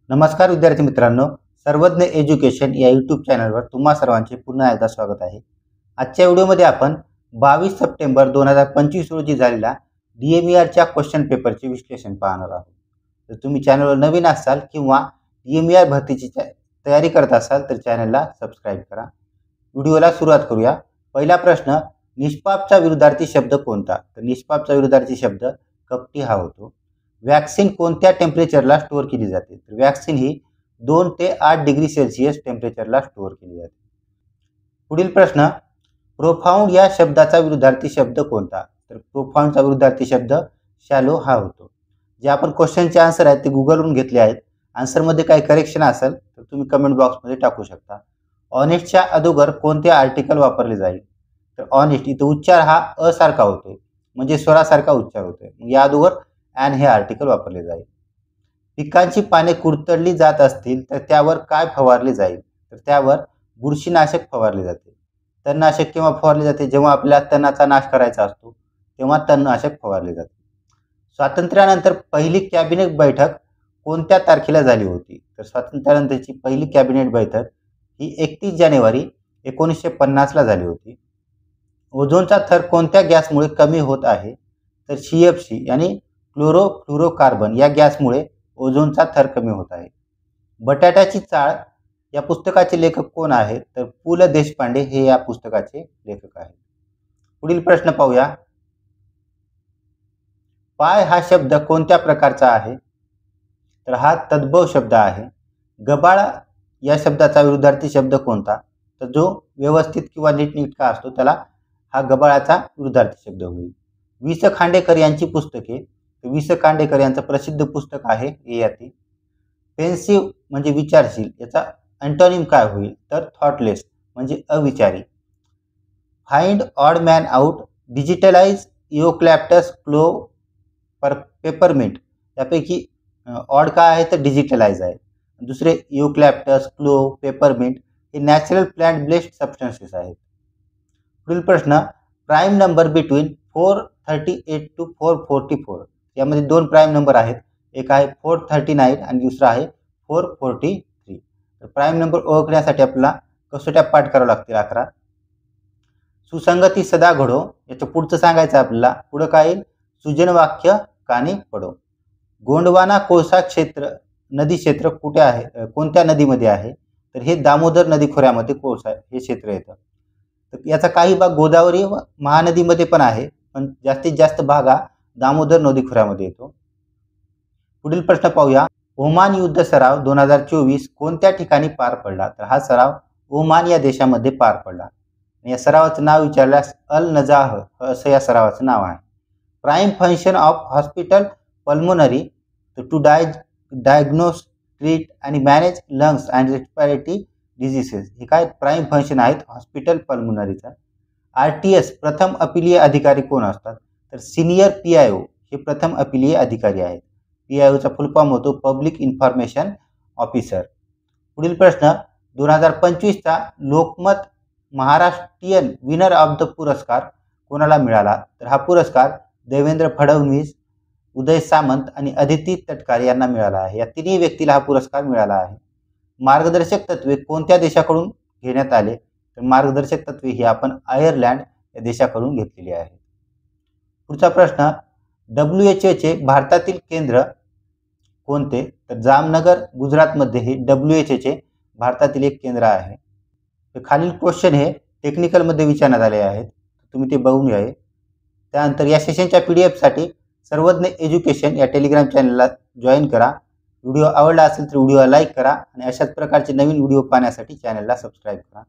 नमस्कार विद्यार्थी मित्रांनो, सर्वज्ञ एज्युकेशन या यूट्यूब चॅनलवर तुम्हा सर्वांचे पुन्हा एकदा स्वागत आहे। आजच्या व्हिडिओमध्ये आपण 22 सप्टेंबर 2025 रोजी झालेल्या DMERच्या क्वेश्चन पेपरचे विश्लेषण पाहणार आहोत। जर तुम्ही चॅनलवर नवीन असाल किंवा DMER भरतीची तयारी करत असाल तर चॅनलला सबस्क्राइब करा। व्हिडिओला सुरुवात करूया। पहिला प्रश्न, निष्पापचा विरुद्धार्थी शब्द कोणता? तर निष्पापचा विरुद्धार्थी शब्द कपटी हा होतो। वॅक्सीन कोणत्या टेम्परेचरला स्टोअर केली जाते? तर वॅक्सीन ही 2 ते 8 डिग्री सेल्सिअस टेम्परेचरला स्टोअर केली जाते। पुढील प्रश्न, प्रोफाउंड या शब्दाचा विरुद्धार्थी शब्द कोणता? तर प्रोफाउंडचा विरुद्धार्थी शब्द शॅलो हा होतो। जे आपण क्वेश्चनचे आन्सर आहेत ते गुगलवरून घेतले आहेत। आन्सरमध्ये काही करेक्शन असेल तर तुम्ही कमेंट बॉक्समध्ये टाकू शकता। ऑनेस्टच्या अगोदर कोणते आर्टिकल वापरले जाईल? तर ऑनेस्ट इथं उच्चार हा अ सारखा होतोय, म्हणजे स्वरासारखा उच्चार होतोय, या अगोदर अँड हे आर्टिकल वापरले जाईल। पिकांची पाने कुरतडली जात असतील तर त्यावर काय फवारले जाईल? तर त्यावर बुरशीनाशक फवारले जाते। तणनाशक केव्हा फवारले जाते? जेव्हा आपल्याला तणाचा नाश करायचा असतो तेव्हा तणनाशक फवारले जाते। स्वातंत्र्यानंतर पहिली कॅबिनेट बैठक कोणत्या तारखेला झाली होती? तर स्वातंत्र्यानंतरची पहिली कॅबिनेट बैठक ही 31 जानेवारी 1950ला झाली होती। ओझोनचा थर कोणत्या गॅसमुळे कमी होत आहे? तर CFC यानी क्लोरोफ्लोरोकार्बन या गॅसमुळे ओझोनचा थर कमी होत आहे। बटाट्याची चाळ या पुस्तकाचे लेखक कोण आहेत? तर पु ल देशपांडे हे या पुस्तकाचे लेखक आहेत। पुढील प्रश्न पाहूया। पाय हा शब्द कोणत्या प्रकारचा आहे? तर हा तद्भव शब्द आहे। गबाळ या शब्दाचा विरुद्धार्थी शब्द कोणता? तर जो व्यवस्थित किंवा नीटनेटका असतो त्याला हा गबाळाचा विरुद्धार्थी शब्द होईल। वि स खांडेकर यांची पुस्तके, वि स खांडेकर यांचं प्रसिद्ध पुस्तक आहे ययाती। पेन्सिव्ह म्हणजे विचारशील, याचा अँटोनिम काय होईल? तर थॉटलेस म्हणजे अविचारी। Find odd man out, digitalise eucalyptus, clove, peppermint यापैकी ऑड काय आहे? तर डिजिटलाइज आहे। दुसरे युकॅलिप्टस, क्लोव, पेपरमिंट हे नॅचरल प्लांट बेस्ड सबस्टन्सेस आहेत। पुढील प्रश्न, प्राइम नंबर बिटवीन 438 टू 444 यामध्ये दोन प्राइम नंबर आहेत, एक आहे 439 आणि दुसरा आहे 443। तर प्राइम नंबर ओळखण्यासाठी आपल्याला कसोट्या पाठ करावं लागतील 11। सुसंगती सदा घडो, याचं पुढचं सांगायचं आपल्याला, पुढं काय येईल? सुजन वाक्य कानी पडो। गोंडवाना कोळसा क्षेत्र नदी क्षेत्र कुठे आहे, कोणत्या नदीमध्ये आहे? तर हे दामोदर नदी खोऱ्यामध्ये कोळसा हे क्षेत्र येतं। तर याचा काही भाग गोदावरी व महानदीमध्ये पण आहे, पण जास्तीत जास्त भाग हा दामोदर नदी खोऱ्यामध्ये येतो। पुढील प्रश्न पाहूया। ओमान युद्ध सराव 2024 कोणत्या ठिकाणी पार पडला? तर हा सराव ओमान या देशामध्ये पार पडला। या सरावाचं नाव विचारल्यास अल नजाह असं या सरावाचं नाव आहे। Prime function of hospital pulmonary to diagnose, treat आणि manage lungs and respiratory diseases, हे काय प्राइम फंक्शन आहेत हॉस्पिटल पल्मोनरीचा। RTS प्रथम अपीलीय अधिकारी कोण असतात? तर सिनियर PIO हे प्रथम अपीलीय अधिकारी आहेत। PIOचा फुल फॉर्म होतो पब्लिक इन्फॉर्मेशन ऑफिसर। पुढील प्रश्न, 2025चा Lokmat Maharashtrian winner of the पुरस्कार कोणाला मिळाला? तर हा पुरस्कार देवेंद्र फडणवीस, उदय सामंत आणि अदिती तटकरे यांना मिळाला आहे। या तिन्ही व्यक्तीला हा पुरस्कार मिळाला आहे। मार्गदर्शक तत्वे कोणत्या देशाकडून घेण्यात आले? तर मार्गदर्शक तत्वे ही आपण आयर्लंड या देशाकडून घेतलेली आहे। पुढचा प्रश्न, WHO भारतातील केंद्र कोणते? तर जामनगर गुजरातमध्ये हे WHO भारतातील एक केंद्र आहे। तर खालील क्वेश्चन हे टेक्निकलमध्ये विचारण्यात आले आहेत, तुम्ही ते बघून घ्या। त्यानंतर या सेशनच्या PDF साठी सर्वज्ञ एज्युकेशन या टेलिग्राम चॅनलला जॉईन करा। व्हिडिओ आवडला असेल तर व्हिडिओला लाईक करा आणि अशाच प्रकारचे नवीन व्हिडिओ पाहण्यासाठी चॅनलला सबस्क्राइब करा।